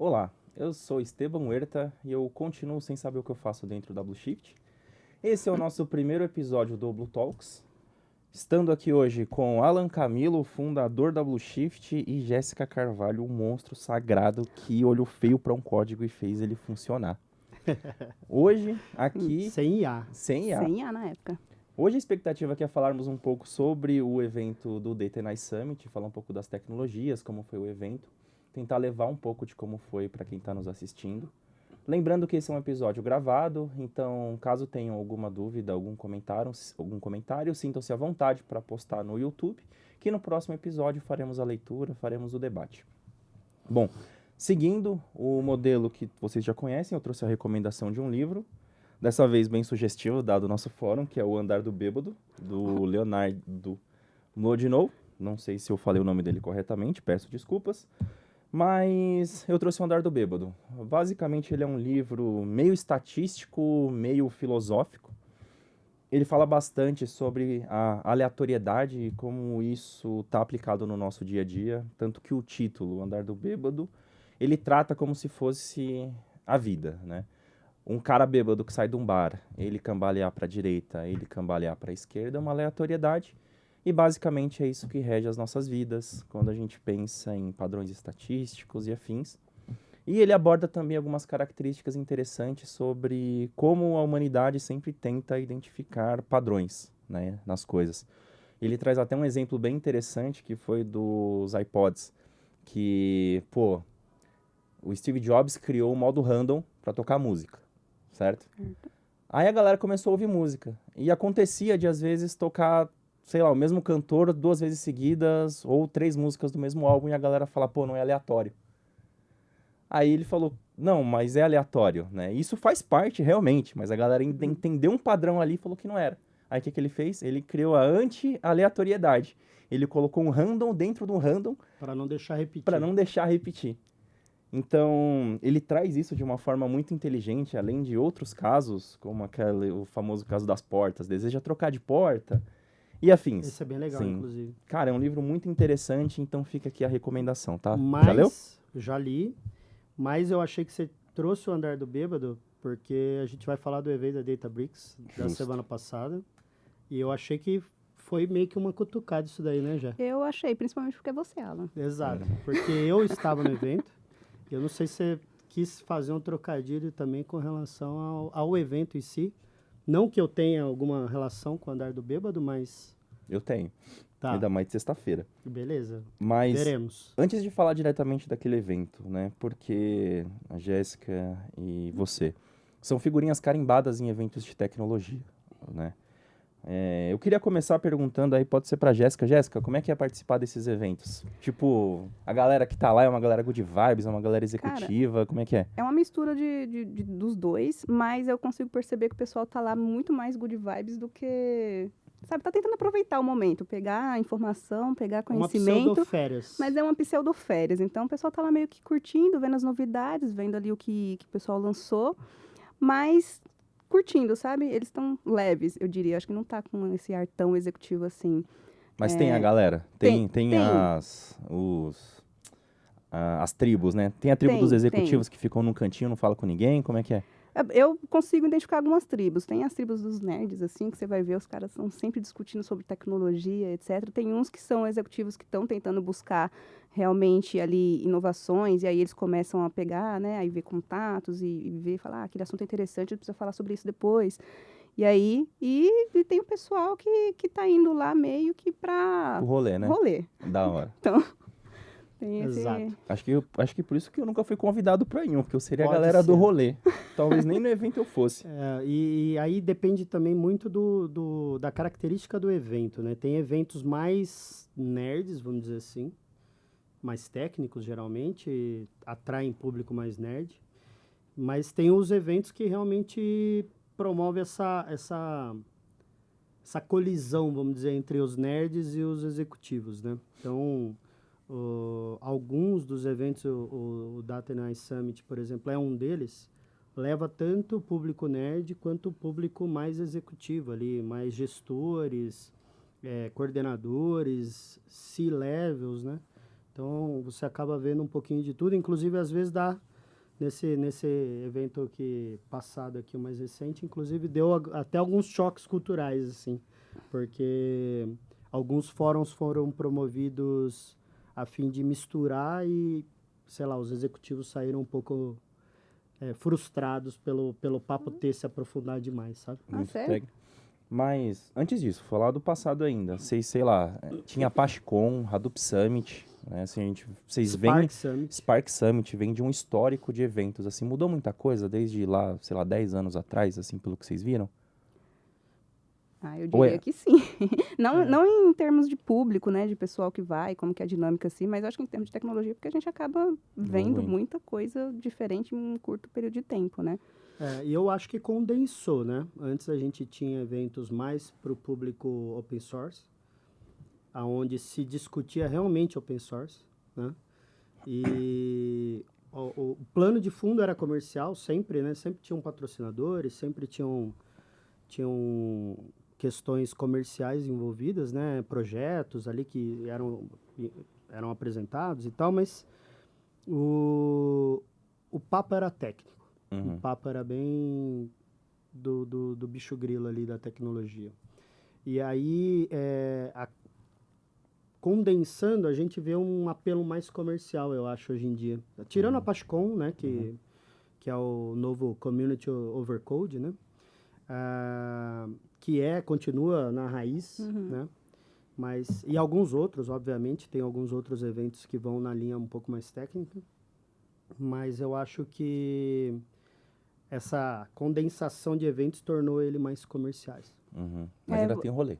Olá, eu sou Esteban Huerta e eu continuo sem saber o que eu faço dentro da Blue Shift. Esse é o nosso primeiro episódio do Blue Talks. Estando aqui hoje com Alan Camilo, fundador da Blue Shift, e Jéssica Carvalho, um monstro sagrado que olhou feio para um código e fez ele funcionar. Hoje, aqui, Sem IA. sem IA. Sem IA na época. Hoje a expectativa aqui é falarmos um pouco sobre o evento do Data Night Summit, falar um pouco das tecnologias, como foi o evento, tentar levar um pouco de como foi para quem está nos assistindo. Lembrando que esse é um episódio gravado, então caso tenham alguma dúvida, algum comentário, sintam-se à vontade para postar no YouTube, que no próximo episódio faremos a leitura, faremos o debate. Bom, seguindo o modelo que vocês já conhecem, eu trouxe a recomendação de um livro, dessa vez bem sugestivo, dado o nosso fórum, que é O Andar do Bêbado, do Leonardo Mlodinow. Não sei se eu falei o nome dele corretamente, peço desculpas. Mas eu trouxe O Andar do Bêbado. Basicamente, ele é um livro meio estatístico, meio filosófico. Ele fala bastante sobre a aleatoriedade e como isso está aplicado no nosso dia a dia. Tanto que o título, O Andar do Bêbado, ele trata como se fosse a vida, né? Um cara bêbado que sai de um bar, ele cambalear para a direita, ele cambalear para a esquerda, é uma aleatoriedade. E basicamente é isso que rege as nossas vidas, quando a gente pensa em padrões estatísticos e afins. E ele aborda também algumas características interessantes sobre como a humanidade sempre tenta identificar padrões, né, nas coisas. Ele traz até um exemplo bem interessante que foi dos iPods, que, pô, o Steve Jobs criou o modo random para tocar música, certo? Aí a galera começou a ouvir música. E acontecia de, às vezes, tocar, sei lá, o mesmo cantor 2 vezes seguidas, ou 3 músicas do mesmo álbum, e a galera fala, pô, não é aleatório. Aí ele falou, não, mas é aleatório, né? Isso faz parte, realmente, mas a galera entendeu um padrão ali e falou que não era. Aí o que ele fez? Ele criou a anti-aleatoriedade. Ele colocou um random dentro de um random Para não deixar repetir. para não deixar repetir. Então, ele traz isso de uma forma muito inteligente, além de outros casos, como o famoso caso das portas. Deseja trocar de porta e afins. Esse é bem legal, Sim. inclusive. Cara, é um livro muito interessante, então fica aqui a recomendação, tá? Mas, Já leu? já li, mas eu achei que você trouxe o Andar do Bêbado, porque a gente vai falar do evento da Databricks da Justo. semana passada, e eu achei que foi meio que uma cutucada isso daí, né, já? Eu achei, principalmente porque é você, Alan. Exato, porque eu estava no evento, e eu não sei se você quis fazer um trocadilho também com relação ao evento em si. Não que eu tenha alguma relação com o Andar do Bêbado, mas Eu tenho. tá, Ainda mais de sexta-feira. beleza, Mas veremos. antes de falar diretamente daquele evento, né? Porque a Jéssica e você são figurinhas carimbadas em eventos de tecnologia, né? Eu queria começar perguntando aí, pode ser pra Jéssica. Jéssica, como é que é participar desses eventos? Tipo, a galera que tá lá é uma galera good vibes, é uma galera executiva, como é que é? É uma mistura dos dois, mas eu consigo perceber que o pessoal tá lá muito mais good vibes do que... Sabe, tá tentando aproveitar o momento, pegar a informação, pegar Uma conhecimento, pseudo-férias. mas é uma pseudo-férias. Então, o pessoal tá lá meio que curtindo, vendo as novidades, vendo ali o que o pessoal lançou, mas curtindo, sabe? Eles estão leves, eu diria. Acho que não tá com esse ar tão executivo assim. Mas tem a galera, tem. tem as tribos, né? Tem a tribo dos Tem. executivos que ficam num cantinho, não fala com ninguém, como é que é? Eu consigo identificar algumas tribos. Tem as tribos dos nerds, assim, que você vai ver, os caras estão sempre discutindo sobre tecnologia, etc. Tem uns que são executivos que estão tentando buscar realmente ali inovações, e aí eles começam a pegar, né, aí ver contatos e ver, falar, aquele assunto é interessante, a gente precisa falar sobre isso depois. E aí, e tem o pessoal que tá indo lá meio que pra O rolê, né? rolê. Da hora. Então, tem esse... Exato. Acho que por isso que eu nunca fui convidado pra nenhum, porque eu seria a Pode galera do ser. rolê. Talvez nem no evento eu fosse. E aí depende também muito da característica do evento, né? Tem eventos mais nerds, vamos dizer assim, mais técnicos geralmente, atraem público mais nerd, mas tem os eventos que realmente promovem essa colisão, vamos dizer, entre os nerds e os executivos, né? Então, alguns dos eventos, o Data Night Summit, por exemplo, é um deles, leva tanto o público nerd quanto o público mais executivo ali, mais gestores, coordenadores, C-levels, né? Então, você acaba vendo um pouquinho de tudo, inclusive, às vezes, nesse evento passado aqui, o mais recente, inclusive, deu até alguns choques culturais, assim, porque alguns fóruns foram promovidos a fim de misturar e, sei lá, os executivos saíram um pouco frustrados pelo papo ter se aprofundado demais, sabe? Muito sério? técnico. Mas, antes disso, falar do passado ainda. Vocês, sei lá, tinha a PassCon, Hadoop Summit, né? Assim, vocês veem... Spark Summit vem de um histórico de eventos, assim, mudou muita coisa desde lá, sei lá, 10 anos atrás, assim, pelo que vocês viram? Eu diria que sim. Não em termos de público, né, de pessoal que vai, como que é a dinâmica assim, mas eu acho que em termos de tecnologia, porque a gente acaba vendo muita coisa diferente em um curto período de tempo, né? E eu acho que condensou, né? Antes a gente tinha eventos mais para o público open source, aonde se discutia realmente open source, né? E o plano de fundo era comercial sempre, né? Sempre tinham patrocinadores, sempre tinham questões comerciais envolvidas, né? Projetos ali que eram apresentados e tal, mas o papo era técnico. Uhum. O papo era bem do bicho grilo ali da tecnologia. E aí, condensando, a gente vê um apelo mais comercial, eu acho, hoje em dia. Tirando a PassCon, né, que é o novo Community Over Code, né, que continua na raiz, né, mas, e alguns outros, obviamente, tem alguns outros eventos que vão na linha um pouco mais técnica, mas eu acho que essa condensação de eventos tornou ele mais comerciais. Uhum. Mas ainda tem um rolê.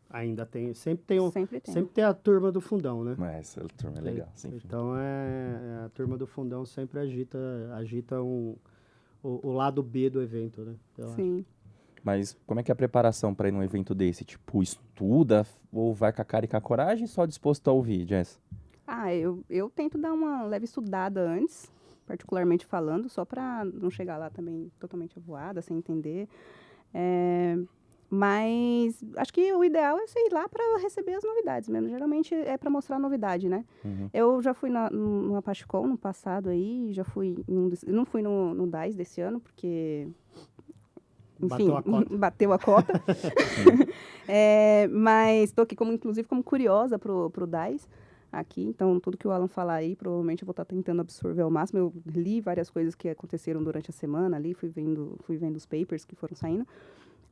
Ainda tem, sempre tem Sempre tem a turma do fundão, né? Mas essa turma é legal, sempre. Então a turma do fundão sempre agita o lado B do evento, né? Sim. Mas como é que é a preparação para ir num evento desse? Tipo, estuda ou vai com a cara e com a coragem, só disposto a ouvir, Jess? Eu tento dar uma leve estudada antes, particularmente falando, só para não chegar lá também totalmente avoada, sem entender. Mas acho que o ideal é você ir lá para receber as novidades mesmo. Geralmente é para mostrar a novidade, né? Uhum. Eu já fui numa PassCon no passado aí, já fui não fui no DAIS desse ano, porque... Enfim, bateu a cota. Mas estou aqui inclusive como curiosa pro DAIS aqui, então tudo que o Alan falar aí, provavelmente eu vou estar tentando absorver ao máximo. Eu li várias coisas que aconteceram durante a semana ali, fui vendo os papers que foram saindo,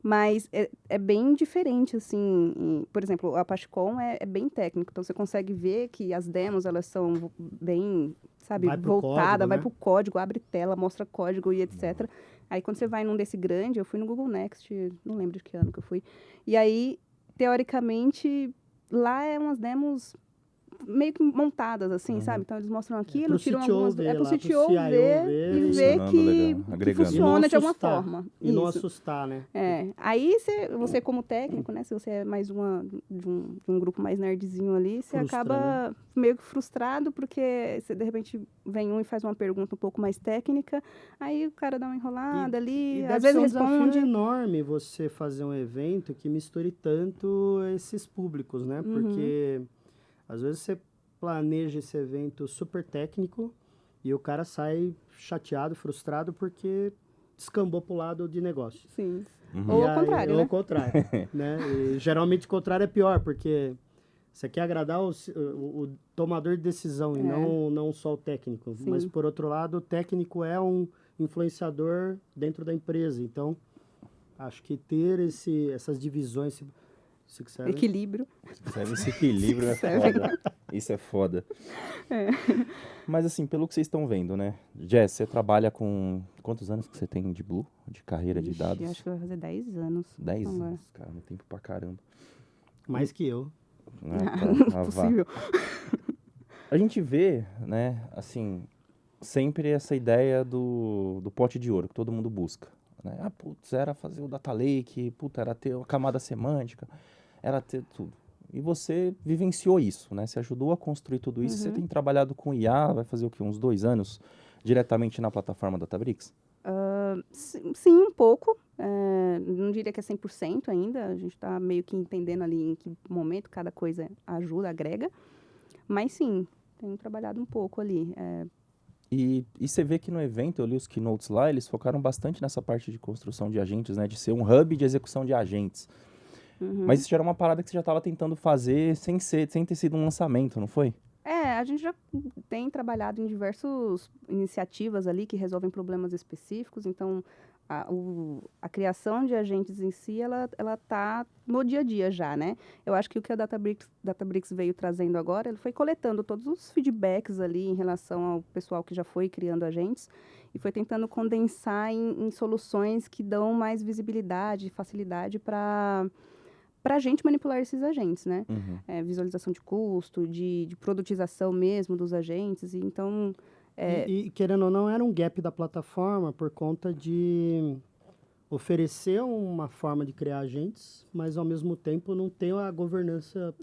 mas é bem diferente, assim, por exemplo, a PassCon é bem técnico, então você consegue ver que as demos, elas são bem, sabe, voltada, vai pro código, abre tela, mostra código e etc. Aí quando você vai num desse grande, eu fui no Google Next, não lembro de que ano que eu fui, e aí, teoricamente, lá é umas demos meio que montadas, assim, sabe? Então, eles mostram aquilo, tiram algumas... pro CTO ver e ver que funciona de alguma forma. E não assustar, né? Aí, você como técnico, né? Se você é mais de um grupo mais nerdzinho ali, você acaba meio que frustrado, porque você, de repente, vem e faz uma pergunta um pouco mais técnica, aí o cara dá uma enrolada ali, às vezes responde. É um desafio enorme você fazer um evento que misture tanto esses públicos, né? Porque... Às vezes você planeja esse evento super técnico e o cara sai chateado, frustrado porque descambou para o lado de negócio. Sim. Ou ao contrário, né? Ou ao contrário, né? E, geralmente o contrário é pior, porque você quer agradar o tomador de decisão e não só o técnico. Sim. Mas, por outro lado, o técnico é um influenciador dentro da empresa. Então, acho que ter essas divisões... Equilíbrio. Esse equilíbrio é foda. Isso é foda. Mas assim, pelo que vocês estão vendo, né? Jess, você trabalha com... Quantos anos que você tem de Blue? De carreira de dados? Acho que vai fazer 10 anos. 10 anos, cara. No tempo pra caramba. Mais que eu. Possível. A gente vê, né? Assim, sempre essa ideia do pote de ouro que todo mundo busca. Né? Era fazer o data lake, era ter uma camada semântica, era ter tudo. E você vivenciou isso, né? Você ajudou a construir tudo isso. Você tem trabalhado com IA, vai fazer o quê? Uns 2 anos, diretamente na plataforma Databricks? Sim, um pouco. Não diria que é 100% ainda. A gente está meio que entendendo ali em que momento cada coisa ajuda, agrega. Mas sim, Tenho trabalhado um pouco ali. E você vê que no evento, eu li os keynotes lá, eles focaram bastante nessa parte de construção de agentes, né? De ser um hub de execução de agentes. Mas isso já era uma parada que você já estava tentando fazer sem ter sido um lançamento, não foi? A gente já tem trabalhado em diversas iniciativas ali que resolvem problemas específicos, então a criação de agentes em si, ela está no dia a dia já, né? Eu acho que o que a Databricks veio trazendo agora, ele foi coletando todos os feedbacks ali em relação ao pessoal que já foi criando agentes e foi tentando condensar em soluções que dão mais visibilidade e facilidade para a gente manipular esses agentes, né? Visualização de custo, de produtização mesmo dos agentes. E então, E, querendo ou não, era um gap da plataforma por conta de oferecer uma forma de criar agentes, mas, ao mesmo tempo, não ter a governança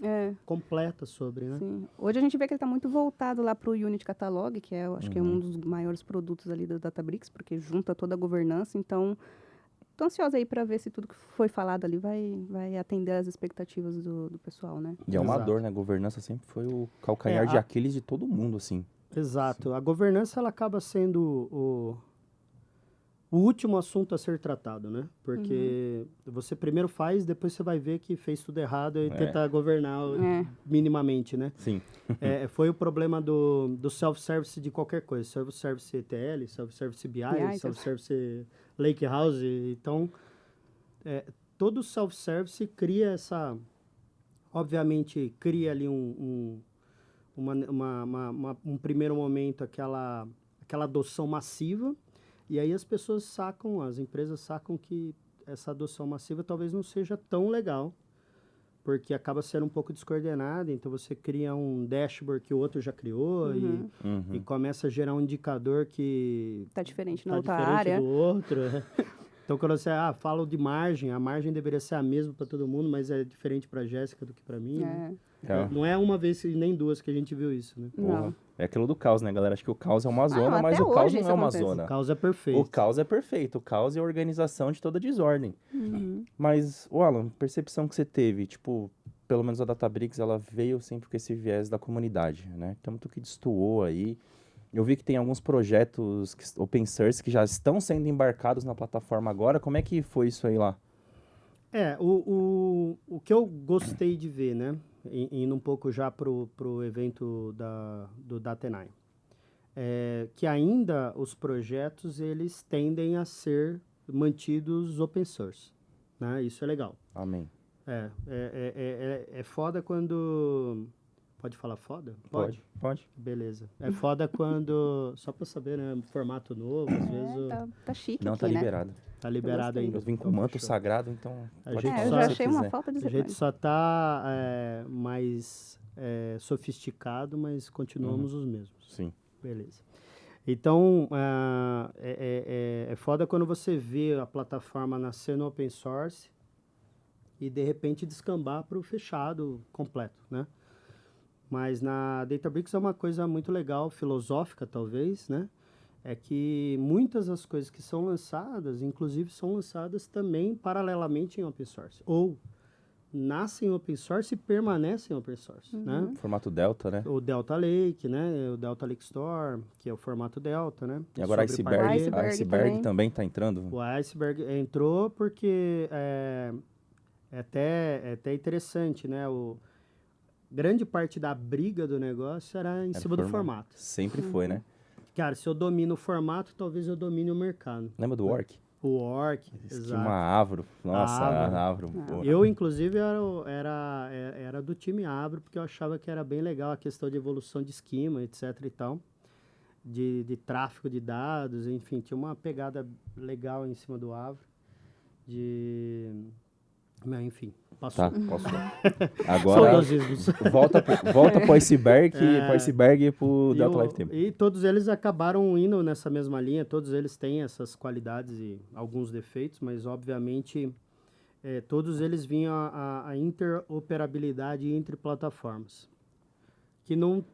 completa sobre, né? Sim. Hoje a gente vê que ele está muito voltado lá para o Unity Catalog, que eu acho que é um dos maiores produtos ali da Databricks, porque junta toda a governança. Então, tô ansiosa aí para ver se tudo que foi falado ali vai atender às expectativas do pessoal, né? E é uma Exato. dor, né? A governança sempre foi o calcanhar de Aquiles de todo mundo, assim. Exato. A governança, ela acaba sendo o último assunto a ser tratado, né? Porque você primeiro faz, depois você vai ver que fez tudo errado e tenta governar minimamente, né? Sim. Foi o problema do self-service de qualquer coisa. Self-service ETL, self-service BI, self-service Lakehouse. Então, todo self-service cria essa... Obviamente, cria ali um primeiro momento, aquela adoção massiva. E aí as pessoas sacam, as empresas sacam que essa adoção massiva talvez não seja tão legal, porque acaba sendo um pouco descoordenada. Então, você cria um dashboard que o outro já criou e começa a gerar um indicador que... Está diferente na tá outra diferente área. do outro. Então, quando você fala de margem, a margem deveria ser a mesma para todo mundo, mas é diferente para a Jéssica do que para mim. Né? Não é uma vez nem duas que a gente viu isso, né? Não. É aquilo do caos, né, galera? Acho que o caos é uma zona, mas o caos não é uma zona. O caos é perfeito. O caos é perfeito. O caos é a organização de toda desordem. Mas, Alan, percepção que você teve, tipo, pelo menos a Databricks, ela veio sempre com esse viés da comunidade, né? Tanto que destoou aí. Eu vi que tem alguns projetos open source que já estão sendo embarcados na plataforma agora. Como é que foi isso aí lá? O que eu gostei de ver, né? Indo um pouco já pro evento do Data9, que ainda os projetos, eles tendem a ser mantidos open source, né? Isso é legal. Amém. É foda quando... Pode falar foda? Pode. Beleza. É foda quando... Só pra saber, né? Formato novo, às vezes... Tá chique não, aqui, tá né? liberado. Tá liberado ainda. Eu vim com o manto sagrado, então pode falar eu já achei uma falta de A gente só tá mais sofisticado, mas continuamos os mesmos. Sim. Beleza. Então, é foda quando você vê a plataforma nascer no open source e, de repente, descambar para o fechado completo, né? Mas na Databricks é uma coisa muito legal, filosófica, talvez, né? É que muitas das coisas que são lançadas, inclusive, são lançadas também paralelamente em open source. Ou nascem em open source e permanecem em open source, né? Formato Delta, né? O Delta Lake, né? O Delta Lake Store, que é o formato Delta, né? E agora a Iceberg também está entrando? O Iceberg entrou porque é até interessante, né? Grande parte da briga do negócio era em cima do formato. Sempre foi, né? Cara, se eu domino o formato, talvez eu domine o mercado. Lembra do Orc? O Orc, exato. Tinha uma Avro. Nossa, a Avro. Eu, inclusive, era do time Avro, porque eu achava que era bem legal a questão de evolução de esquema, etc e tal. De tráfego de dados, enfim, tinha uma pegada legal em cima do Avro. Enfim, passou. Tá, posso. Agora, volta pro Iceberg, e pro Delta Lifetime. E todos eles acabaram indo nessa mesma linha, todos eles têm essas qualidades e alguns defeitos, mas, obviamente, todos eles vinham a interoperabilidade entre plataformas, que não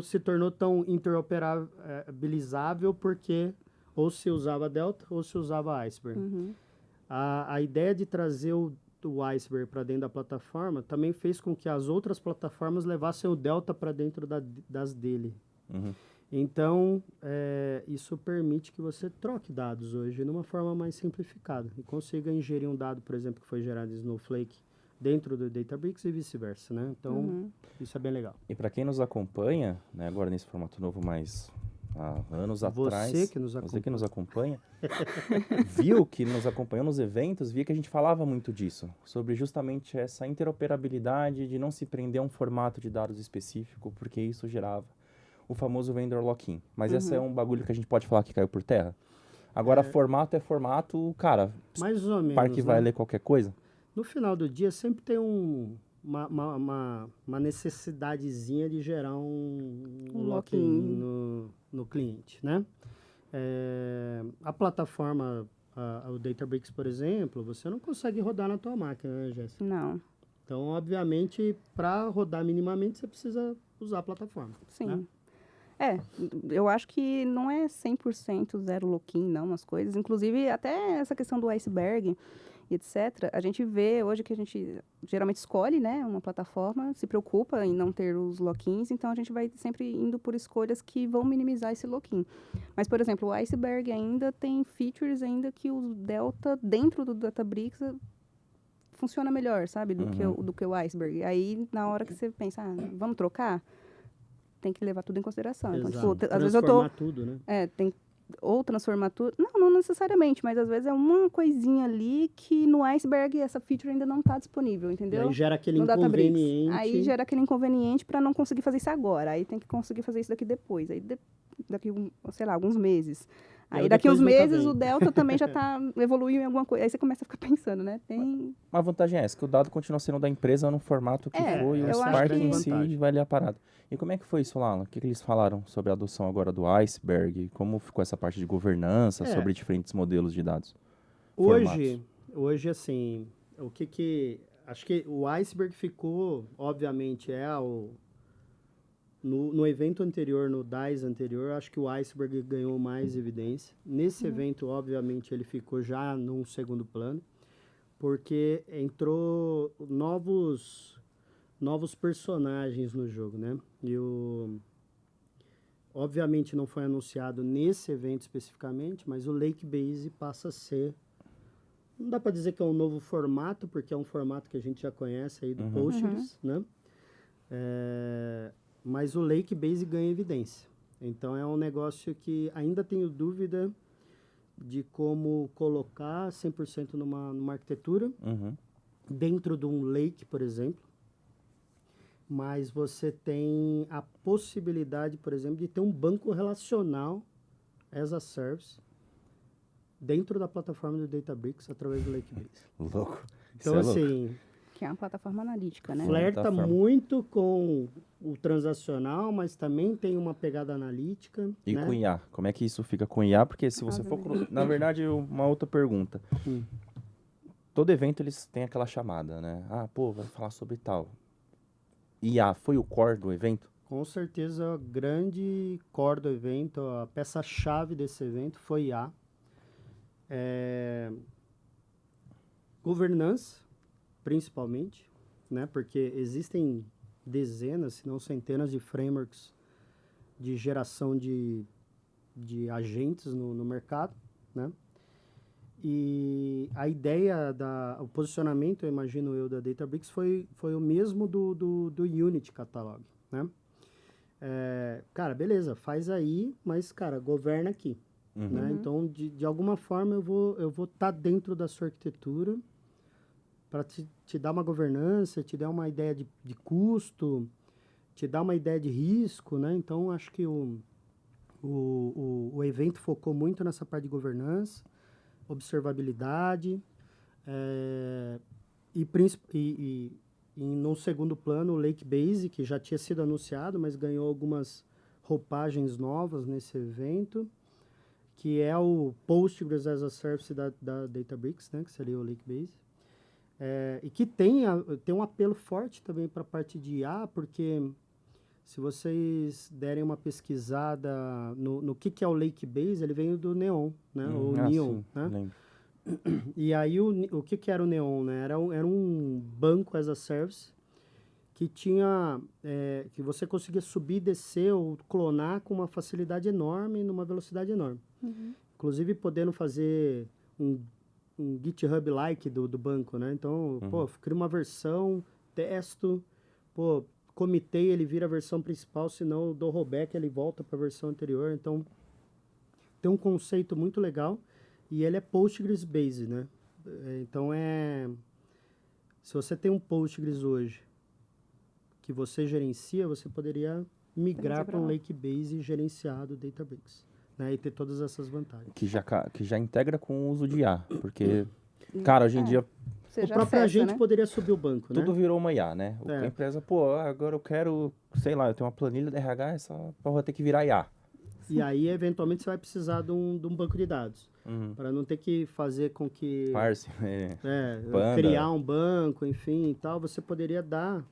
se tornou tão interoperabilizável porque ou se usava Delta ou se usava Iceberg. A ideia de trazer o Iceberg para dentro da plataforma também fez com que as outras plataformas levassem o Delta para dentro das dele. Uhum. Então, isso permite que você troque dados hoje de uma forma mais simplificada e consiga ingerir um dado, por exemplo, que foi gerado em Snowflake dentro do Databricks e vice-versa, né? Então, isso é bem legal. E para quem nos acompanha, né, agora nesse formato novo, mas há anos atrás, Você que nos acompanha, viu que nos acompanhou nos eventos, via que a gente falava muito disso, sobre justamente essa interoperabilidade de não se prender a um formato de dados específico, porque isso gerava o famoso vendor lock-in. Mas esse é um bagulho que a gente pode falar que caiu por terra. Agora, formato é formato, cara, mais ou menos, Spark vai ler qualquer coisa. No final do dia, sempre tem uma necessidadezinha de gerar um lock-in no cliente, né? A plataforma, o Databricks, por exemplo, você não consegue rodar na tua máquina, né, Jéssica? Não. Então, obviamente, para rodar minimamente, você precisa usar a plataforma. Sim. Né? Eu acho que não é 100% zero lock-in, não, as coisas. Inclusive, até essa questão do Iceberg, etc., a gente vê hoje que a gente geralmente escolhe, né, uma plataforma, se preocupa em não ter os lock-ins, então a gente vai sempre indo por escolhas que vão minimizar esse lock-in. Mas, por exemplo, o Iceberg ainda tem features ainda que o Delta, dentro do Databricks, funciona melhor, sabe, do que o Iceberg. Aí, na hora que você pensa, vamos trocar? Tem que levar tudo em consideração. Exato. Então, tipo, às vezes transformar tudo, né? Ou transformar tudo. Não necessariamente, mas às vezes é uma coisinha ali que no Iceberg essa feature ainda não está disponível, entendeu? E aí gera aquele no inconveniente. Aí gera aquele inconveniente para não conseguir fazer isso agora. Aí tem que conseguir fazer isso daqui depois. Aí daqui, sei lá, alguns meses. Aí daqui uns meses o Delta também já está evoluindo em alguma coisa. Aí você começa a ficar pensando, né? Uma vantagem é essa, que o dado continua sendo da empresa no formato que foi, e o Spark em si vai ler a parada. E como é que foi isso lá? O que eles falaram sobre a adoção agora do Iceberg? Como ficou essa parte de governança sobre diferentes modelos de dados? Hoje assim, acho que o Iceberg ficou, obviamente, no evento anterior, no DICE anterior, acho que o Iceberg ganhou mais evidência. Nesse evento, obviamente, ele ficou já num segundo plano, porque entrou novos personagens no jogo, né? Obviamente não foi anunciado nesse evento especificamente, mas o Lake Base passa a ser, não dá para dizer que é um novo formato, porque é um formato que a gente já conhece aí do Postgres, né? Mas o Lake Base ganha evidência. Então, é um negócio que ainda tenho dúvida de como colocar 100% numa arquitetura, dentro de um Lake, por exemplo. Mas você tem a possibilidade, por exemplo, de ter um banco relacional as a service dentro da plataforma do Databricks através do Lake Base. Louco. Então, assim... Que é uma plataforma analítica, né? Flerta muito com o transacional, mas também tem uma pegada analítica. E né? com IA? Como é que isso fica com IA? Porque se você for... Na verdade, uma outra pergunta. Todo evento, eles têm aquela chamada, né? Vai falar sobre tal. IA foi o core do evento? Com certeza, o grande core do evento, a peça-chave desse evento foi IA. Governança, principalmente, né? Porque existem dezenas, se não centenas de frameworks de geração de agentes no mercado, né? E a ideia, o posicionamento, eu imagino eu, da Databricks foi o mesmo do Unity Catalog, né? Cara, beleza, faz aí, mas, cara, governa aqui. Né? Então, de alguma forma, eu vou estar dentro da sua arquitetura para te dar uma governança, te dar uma ideia de custo, te dar uma ideia de risco, né? Então, acho que o evento focou muito nessa parte de governança, observabilidade, e no segundo plano, o Lake Base, que já tinha sido anunciado, mas ganhou algumas roupagens novas nesse evento, que é o Postgres as a Service da Databricks, né? Que seria o Lake Base. E que tem um apelo forte também para a parte de IA, porque se vocês derem uma pesquisada no que é o Lake Base, ele veio do Neon, né? Ou Neon, sim, né? Lembro. E aí o que era o Neon, né? Era um banco as a service que tinha que você conseguia subir e descer ou clonar com uma facilidade enorme, numa velocidade enorme. Inclusive podendo fazer um GitHub-like do banco, né? Então, pô, crio uma versão, testo, pô, comitei, ele vira a versão principal, senão eu dou rollback, ele volta para a versão anterior. Então, tem um conceito muito legal e ele é Postgres-based, né? Então, se você tem um Postgres hoje que você gerencia, você poderia migrar para um Lake-based gerenciado Databricks, né? E ter todas essas vantagens. Que já integra com o uso de IA, porque, cara, hoje em dia O próprio agente poderia subir o banco, né? tudo virou uma IA, né? A empresa, pô, agora eu quero, sei lá, eu tenho uma planilha de RH, essa porra vai ter que virar IA. E aí, eventualmente, você vai precisar de um banco de dados. Para não ter que fazer com que... Parse, criar um banco, enfim, e tal. Você poderia dar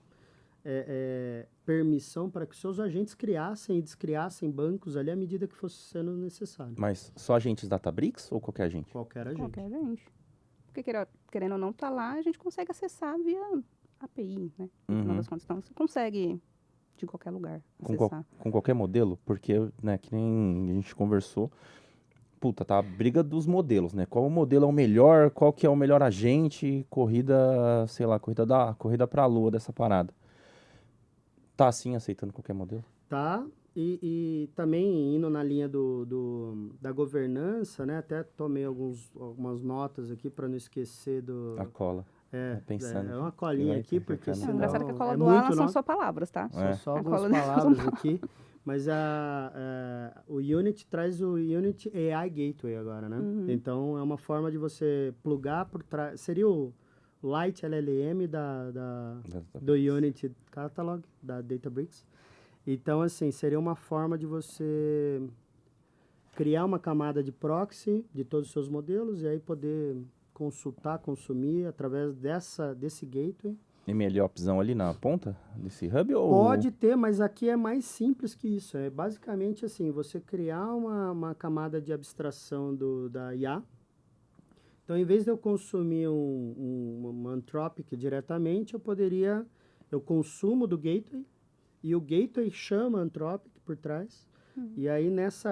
permissão para que seus agentes criassem e descriassem bancos ali à medida que fosse sendo necessário. Mas só agentes Databricks ou qualquer agente? Qualquer agente. Qualquer agente. Porque, querendo ou não, tá lá, a gente consegue acessar via API, né? No final das contas. Então, você consegue, de qualquer lugar, acessar. Com qualquer modelo? Porque, né, que nem a gente conversou, puta, tá a briga dos modelos, né? Qual modelo é o melhor, qual que é o melhor agente, corrida, sei lá, corrida pra lua dessa parada. Tá, sim, aceitando qualquer modelo? Tá, e também indo na linha da governança, né? Até tomei algumas notas aqui para não esquecer A cola. Pensando. É uma colinha aqui, porque senão... O engraçado é que a cola do Alan são só palavras, tá? São só algumas palavras aqui. Mas o Unity traz o Unity AI Gateway agora, né? Então, é uma forma de você plugar por trás... Seria o Light LLM do Unity Catalog, da Databricks. Então, assim, seria uma forma de você criar uma camada de proxy de todos os seus modelos e aí poder consultar, consumir através desse gateway. MLOpzão ali na ponta desse hub? Ou... Pode ter, mas aqui é mais simples que isso. É basicamente assim, você criar uma camada de abstração da IA. Então, em vez de eu consumir uma Anthropic diretamente, eu consumo do gateway e o gateway chama Anthropic por trás. E aí,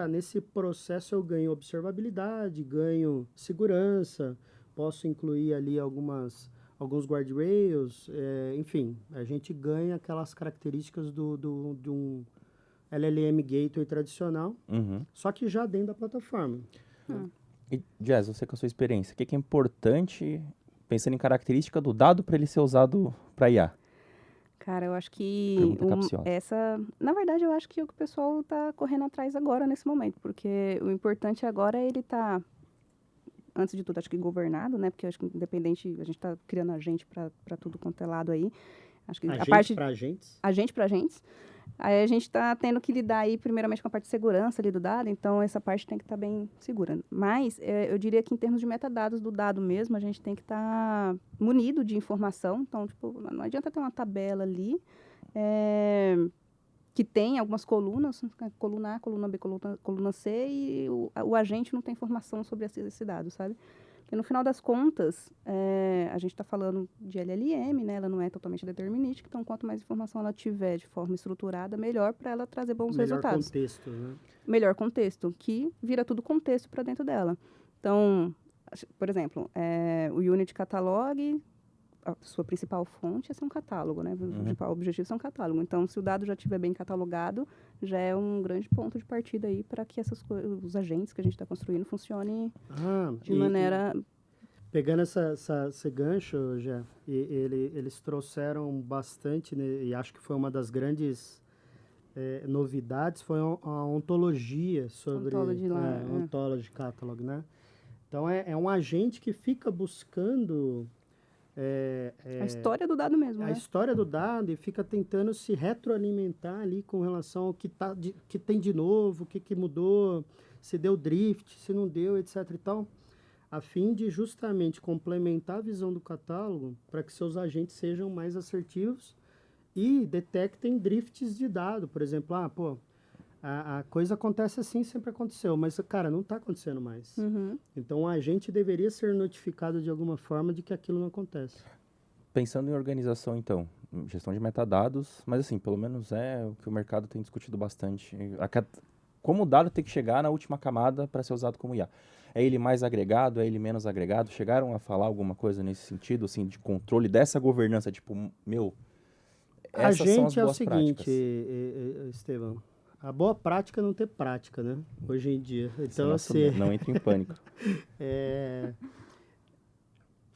nesse processo, eu ganho observabilidade, ganho segurança, posso incluir ali alguns guardrails, enfim, a gente ganha aquelas características de um LLM gateway tradicional, só que já dentro da plataforma. E, Jazz, você com a sua experiência, o que é importante, pensando em característica do dado para ele ser usado para IA? Cara, eu acho que na verdade, eu acho que é o que o pessoal está correndo atrás agora, nesse momento, porque o importante agora é ele estar, antes de tudo, acho que governado, né? Porque eu acho que independente, a gente está criando agente para tudo quanto é lado aí. Acho que agente para agentes? Agente para agentes. Aí a gente está tendo que lidar aí, primeiramente, com a parte de segurança ali do dado, então essa parte tem que estar bem segura. Mas eu diria que em termos de metadados do dado mesmo, a gente tem que estar munido de informação. Então, tipo, não adianta ter uma tabela ali que tem algumas colunas, coluna A, coluna B, coluna C, e o agente não tem informação sobre esse dado, sabe? Porque no final das contas, a gente está falando de LLM, né? Ela não é totalmente determinística, então quanto mais informação ela tiver de forma estruturada, melhor para ela trazer bons resultados. Melhor contexto, né? Melhor contexto, que vira tudo contexto para dentro dela. Então, por exemplo, o Unity Catalog, a sua principal fonte é ser um catálogo, né? O principal objetivo é ser um catálogo. Então, se o dado já estiver bem catalogado, já é um grande ponto de partida aí para que os agentes que a gente está construindo funcionem de maneira... Pegando esse gancho, Jeff, eles trouxeram bastante, né, e acho que foi uma das grandes novidades, foi a ontologia sobre... Ontology Catalog, né? Então, é um agente que fica buscando... a história do dado mesmo, a né? história do dado e fica tentando se retroalimentar ali com relação ao que tem de novo, o que mudou, se deu drift, se não deu, etc. e tal, a fim de justamente complementar a visão do catálogo para que seus agentes sejam mais assertivos e detectem drifts de dado. Por exemplo, A coisa acontece assim, sempre aconteceu, mas, cara, não está acontecendo mais. Uhum. Então, a gente deveria ser notificado de alguma forma de que aquilo não acontece. Pensando em organização, então, gestão de metadados, mas assim, pelo menos é o que o mercado tem discutido bastante. Como o dado tem que chegar na última camada para ser usado como IA? É ele mais agregado, é ele menos agregado? Chegaram a falar alguma coisa nesse sentido, assim, de controle dessa governança? Tipo, meu, A essas são as gente é o boas seguinte, práticas. Estevão, a boa prática é não ter prática, né? Hoje em dia. Então, Nossa, assim, não entre em pânico.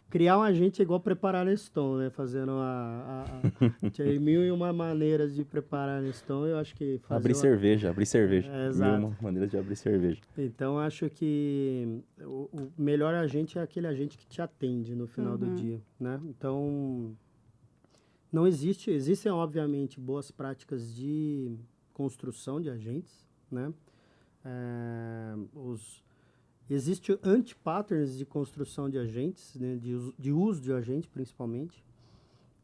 criar um agente é igual preparar Neston, né? Fazendo tem 1001 maneiras de preparar Neston, eu acho que fazer Abrir cerveja. exato. 1001 maneiras de abrir cerveja. Então, acho que o melhor agente é aquele agente que te atende no final do dia, né? Então, não existem, obviamente, boas práticas de construção de agentes, né? Existem anti-patterns de construção de agentes, né? De uso de agente, principalmente,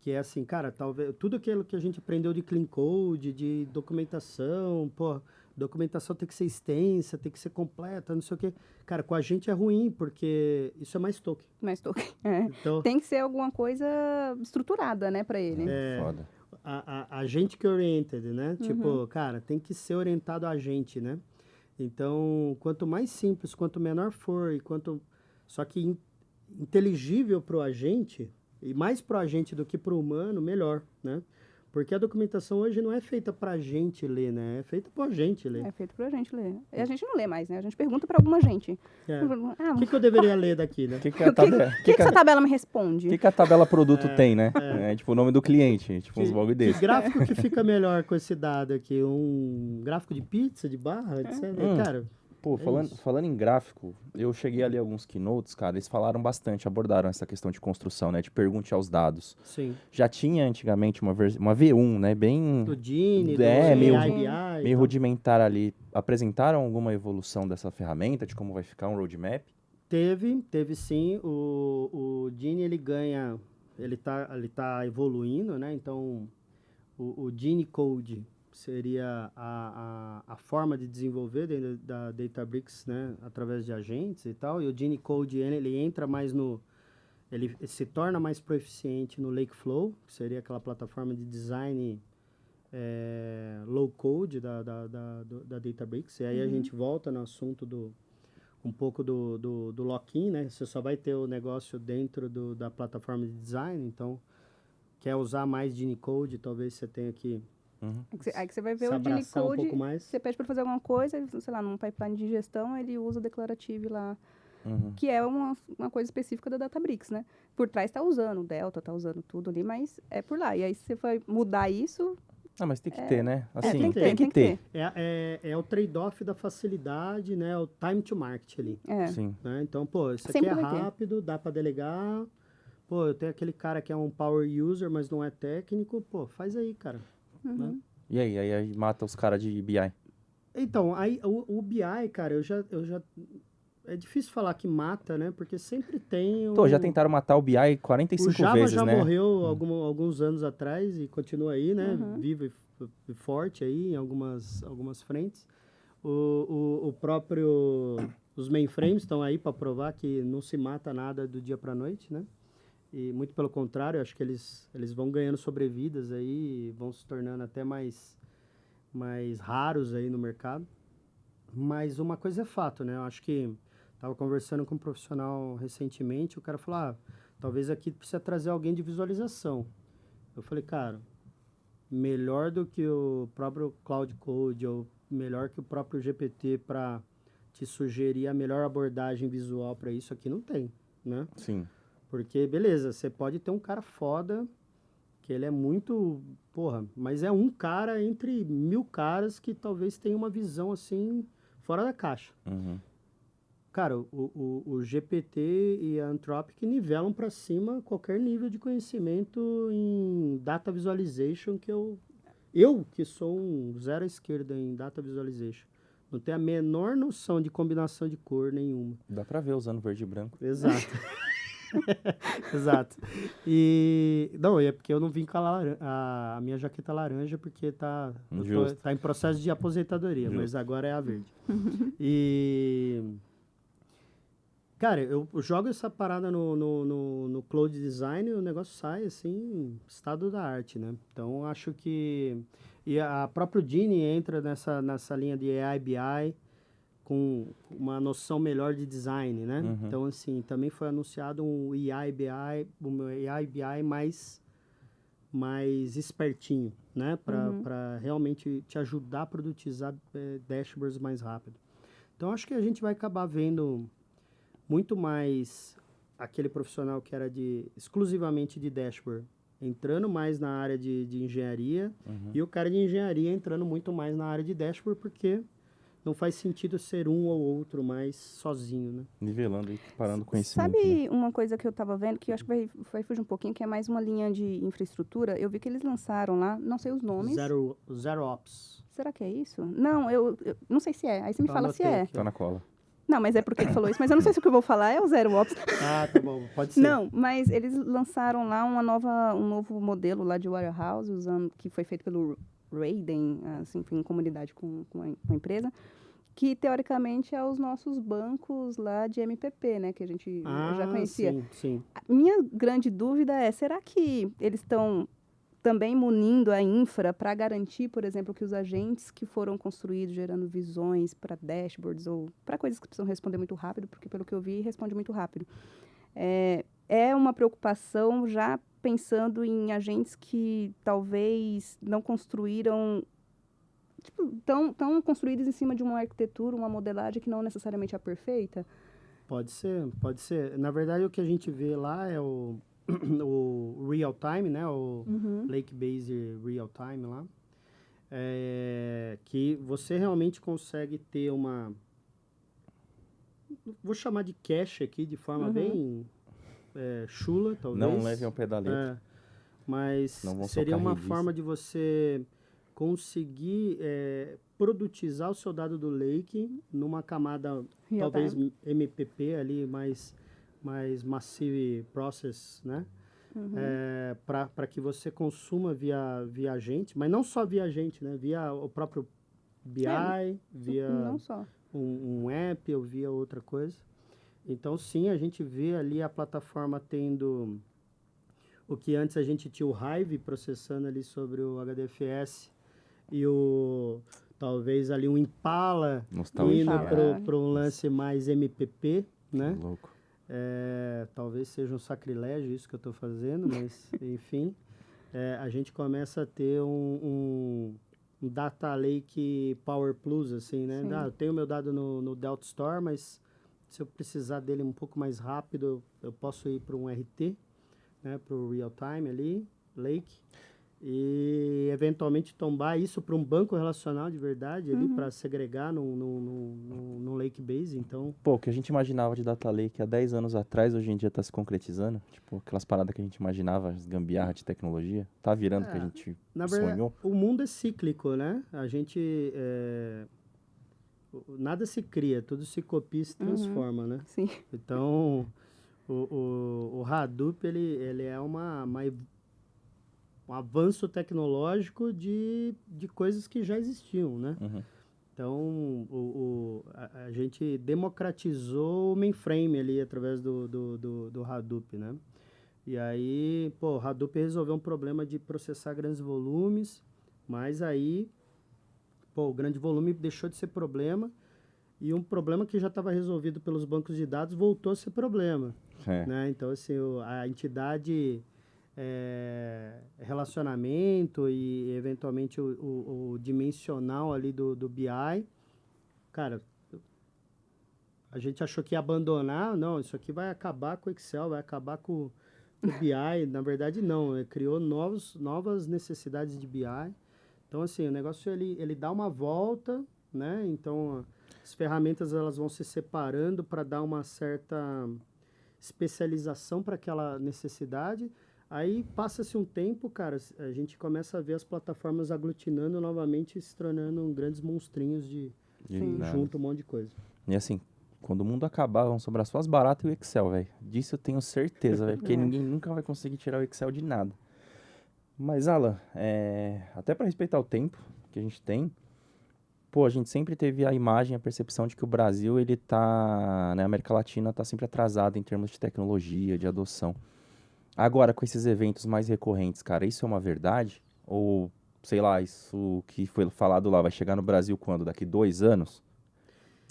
que é assim, cara, talvez tudo aquilo que a gente aprendeu de clean code, de documentação, pô, documentação tem que ser extensa, tem que ser completa, não sei o quê. Cara, com a gente é ruim, porque isso é mais token. Mas Então, tem que ser alguma coisa estruturada, né, para ele. Foda. a gente que oriented, né? Tipo, cara, tem que ser orientado a gente, né? Então, quanto mais simples, quanto menor for, só que inteligível para o agente, e mais para o agente do que para o humano, melhor, né? Porque a documentação hoje não é feita para a gente ler, né? É feita para a gente ler. É feito pra gente ler. E a gente não lê mais, né? A gente pergunta pra alguma gente. O que eu deveria ler daqui, né? O que a O tabela, que essa tabela me responde? que a tabela produto tem, né? É tipo o nome do cliente, tipo uns bagulho Que desse. gráfico que fica melhor com esse dado aqui? Um gráfico de pizza, de barra, etc. Cara, Pô, falando em gráfico, eu cheguei ali alguns keynotes, cara, eles falaram bastante, abordaram essa questão de construção, né? De pergunte aos dados. sim. Já tinha antigamente uma V1, né? Bem Do Gini, meio, IBI. meio rudimentar ali. Apresentaram alguma evolução dessa ferramenta, de como vai ficar um roadmap? Teve sim. O Gini, ele ganha, ele tá evoluindo, né? Então, o Gini Code seria a forma de desenvolver dentro da Databricks, né? Através de agentes e tal. E o Gini Code, ele entra mais ele se torna mais proficiente no Lakeflow, que seria aquela plataforma de design low code da Databricks. E aí a gente volta no assunto um pouco do lock-in, né? Você só vai ter o negócio dentro da plataforma de design, então quer usar mais Gini Code, talvez você tenha que Aí que você vai ver se o Gini abraçar um Code, pouco mais. você pede para fazer alguma coisa, sei lá, num pipeline de gestão, ele usa o declarative lá, que é uma coisa específica da Databricks, né? Por trás está usando o Delta, está usando tudo ali, mas é por lá. E aí você vai mudar isso... Ah, mas tem que ter, né? Assim, tem que ter. É o trade-off da facilidade, né? O time to market ali. Sim. Né? Então, pô, isso aqui Sempre é vai ter. rápido, dá para delegar. Pô, eu tenho aquele cara que é um power user, mas não é técnico. Pô, faz aí, cara. Né? E aí mata os caras de BI. Então, aí o BI, cara, eu já é difícil falar que mata, né? Porque sempre tem Pô, já tentaram matar o BI 45 o Java vezes, já né? morreu alguns anos atrás e continua aí, né? Vivo e forte aí em algumas frentes. O próprio... Os mainframes estão aí para provar que não se mata nada do dia para a noite, né? E muito pelo contrário, acho que eles vão ganhando sobrevidas aí, vão se tornando até mais raros aí no mercado. Mas uma coisa é fato, né? Eu acho que estava conversando com um profissional recentemente, o cara falou, talvez aqui precisa trazer alguém de visualização. Eu falei, cara, melhor do que o próprio Cloud Code ou melhor que o próprio GPT para te sugerir a melhor abordagem visual para isso aqui não tem, né? Sim. Porque, beleza, você pode ter um cara foda, que ele é muito, mas é um cara entre 1000 caras que talvez tenha uma visão, assim, fora da caixa. Cara, o GPT e a Anthropic nivelam para cima qualquer nível de conhecimento em data visualization que eu que sou um zero à esquerda em data visualization, não tenho a menor noção de combinação de cor nenhuma. Dá pra ver usando verde e branco. Exato. Exato. E não, é porque eu não vim com a minha jaqueta laranja porque Justo. tá em processo de aposentadoria, Justo. mas agora é a verde. E cara, eu jogo essa parada no Cloud Design e o negócio sai assim, estado da arte, né? Então acho que e a própria Genie entra nessa linha de AI BI com uma noção melhor de design, né? Uhum. Então, assim, também foi anunciado um AI BI mais espertinho, né? Para realmente te ajudar a produtizar dashboards mais rápido. Então, acho que a gente vai acabar vendo muito mais aquele profissional que era exclusivamente de dashboard entrando mais na área de engenharia e o cara de engenharia entrando muito mais na área de dashboard porque não faz sentido ser um ou outro mais sozinho, né? Nivelando e parando conhecimento. Sabe né? uma coisa que eu estava vendo, que eu acho que vai fugir um pouquinho, que é mais uma linha de infraestrutura? Eu vi que eles lançaram lá, não sei os nomes. Zero Ops. Será que é isso? Não, eu não sei se é. Aí você me fala se anotei é. aqui. Tá na cola. Não, mas é porque ele falou isso. Mas eu não sei se o que eu vou falar é o Zero Ops. Ah, tá bom. Pode ser. Não, mas eles lançaram lá um novo modelo lá de warehouse, que foi feito pelo Raiden, assim, foi em comunidade com a empresa, que teoricamente é os nossos bancos lá de MPP, né, que a gente já conhecia. Sim. A minha grande dúvida é, será que eles estão também munindo a infra para garantir, por exemplo, que os agentes que foram construídos gerando visões para dashboards ou para coisas que precisam responder muito rápido, porque pelo que eu vi, responde muito rápido. É uma preocupação já pensando em agentes que talvez não construíram, estão construídos em cima de uma arquitetura, uma modelagem que não necessariamente é perfeita? Pode ser. Na verdade, o que a gente vê lá é o real time, né? O Lake Base Real Time lá. Que você realmente consegue ter vou chamar de cache aqui de forma bem chula, talvez. Não leve ao pé da letra. Mas Não seria uma forma de você conseguir produtizar o seu dado do Lake numa camada Real talvez time. MPP ali, mais Massive Process, né? Para que você consuma via agente, mas não só via agente, né? Via o próprio BI, via Não só. um app ou via outra coisa. Então, sim, a gente vê ali a plataforma tendo o que antes a gente tinha o Hive processando ali sobre o HDFS e talvez ali um Impala indo para um lance mais MPP, né? Louco. Talvez seja um sacrilégio isso que eu estou fazendo, mas enfim, a gente começa a ter um Data Lake Power Plus, assim, né? Eu tenho meu dado no Delta Store, mas se eu precisar dele um pouco mais rápido, eu posso ir para um RT, né? Para o Real Time ali, Lake, e eventualmente tombar isso para um banco relacional de verdade ali, para segregar no Lake Base, então... Pô, o que a gente imaginava de Data Lake há 10 anos atrás, hoje em dia tá se concretizando. Tipo, aquelas paradas que a gente imaginava, as gambiarra de tecnologia, tá virando o que a gente na sonhou. verdade, o mundo é cíclico, né? A gente... nada se cria, tudo se copia e se transforma, né? Sim. Então, o Hadoop, ele é um avanço tecnológico de coisas que já existiam, né? Então, a gente democratizou o mainframe ali através do Hadoop, né? E aí, o Hadoop resolveu um problema de processar grandes volumes, mas aí, o grande volume deixou de ser problema e um problema que já estava resolvido pelos bancos de dados voltou a ser problema, né? Então, assim, a entidade... relacionamento e eventualmente o dimensional ali do BI, cara, a gente achou que ia abandonar, não, isso aqui vai acabar com o Excel, vai acabar com o BI, na verdade não, criou novas necessidades de BI, então assim, o negócio ele dá uma volta, né, então as ferramentas elas vão se separando para dar uma certa especialização para aquela necessidade. Aí passa-se um tempo, cara, a gente começa a ver as plataformas aglutinando novamente e se tornando grandes monstrinhos de junto um monte de coisa. E assim, Quando o mundo acabar, vão sobrar só as baratas e o Excel, velho. Disso eu tenho certeza, velho. Porque ninguém nunca vai conseguir tirar o Excel de nada. Mas, Alan, até para respeitar o tempo que a gente tem, pô, a gente sempre teve a imagem, a percepção de que o Brasil, ele tá, né, a América Latina tá sempre atrasada em termos de tecnologia, de adoção. Agora, com esses eventos mais recorrentes, cara, isso é uma verdade? Ou, sei lá, isso que foi falado lá vai chegar no Brasil quando? Daqui 2 anos?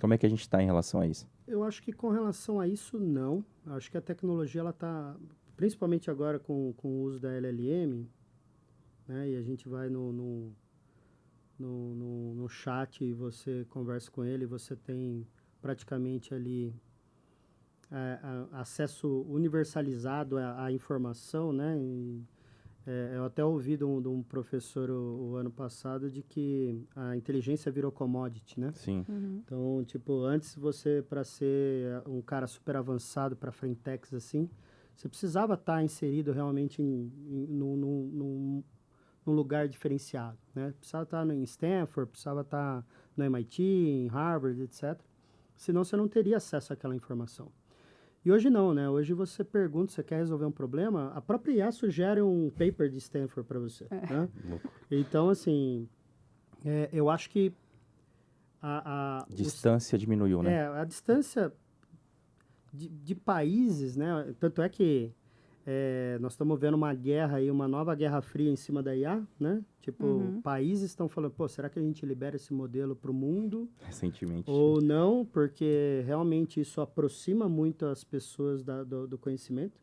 Como é que a gente tá em relação a isso? Eu acho que com relação a isso, não. Eu acho que a tecnologia, ela está, principalmente agora com o uso da LLM, né, e a gente vai no chat e você conversa com ele, você tem praticamente ali acesso universalizado à informação, né? Eu até ouvi de um professor o ano passado de que a inteligência virou commodity, né? Sim. Então, tipo, antes você, para ser um cara super avançado para frentex assim, você precisava estar inserido realmente num lugar diferenciado, né? Precisava estar em Stanford, precisava estar no MIT, em Harvard, etc. Senão você não teria acesso àquela informação. E hoje não, né? Hoje você pergunta, você quer resolver um problema, a própria IA sugere um paper de Stanford para você. Né? Então, assim, eu acho que distância diminuiu, né? A distância de países, né? Tanto é que nós estamos vendo uma guerra aí, uma nova guerra fria em cima da IA, né? Tipo, países estão falando, pô, será que a gente libera esse modelo para o mundo? Recentemente. Ou não, porque realmente isso aproxima muito as pessoas do conhecimento.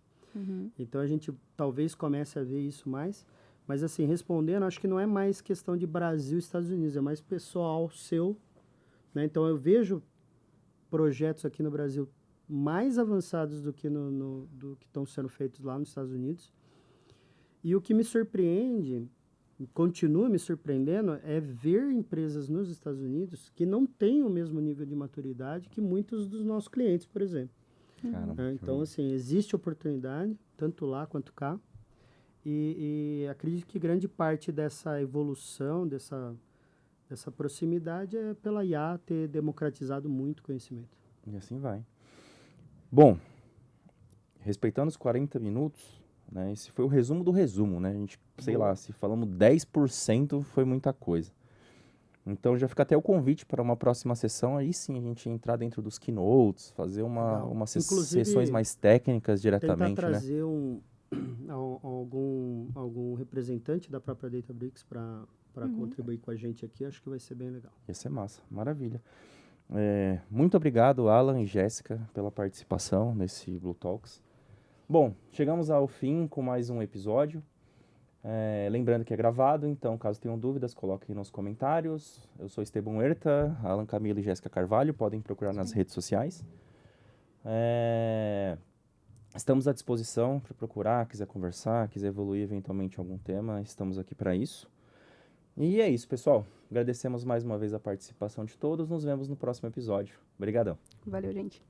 Então, a gente talvez comece a ver isso mais. Mas, assim, respondendo, acho que não é mais questão de Brasil e Estados Unidos, é mais pessoal seu, né? Então, eu vejo projetos aqui no Brasil mais avançados do que do que estão sendo feitos lá nos Estados Unidos. E o que me surpreende, continua me surpreendendo, é ver empresas nos Estados Unidos que não têm o mesmo nível de maturidade que muitos dos nossos clientes, por exemplo. Caramba, então, assim, existe oportunidade, tanto lá quanto cá. E acredito que grande parte dessa evolução, dessa proximidade é pela IA ter democratizado muito o conhecimento. E assim vai. Bom, respeitando os 40 minutos, né, esse foi o resumo do resumo, né? A gente, sei lá, se falamos 10% foi muita coisa. Então já fica até o convite para uma próxima sessão, aí sim a gente entrar dentro dos keynotes, fazer umas sessões mais técnicas diretamente, tentar trazer algum representante da própria Databricks para contribuir com a gente aqui, acho que vai ser bem legal. Ia ser massa, maravilha. Muito obrigado, Alan e Jéssica, pela participação nesse Blue Talks. Bom, chegamos ao fim com mais um episódio. Lembrando que é gravado, então caso tenham dúvidas, coloquem nos comentários. Eu sou Esteban Huerta, Alan Camilo e Jéssica Carvalho, podem procurar nas redes sociais. Estamos à disposição para procurar, quiser conversar, quiser evoluir eventualmente em algum tema, estamos aqui para isso. E é isso, pessoal. Agradecemos mais uma vez a participação de todos. Nos vemos no próximo episódio. Obrigadão. Valeu, gente.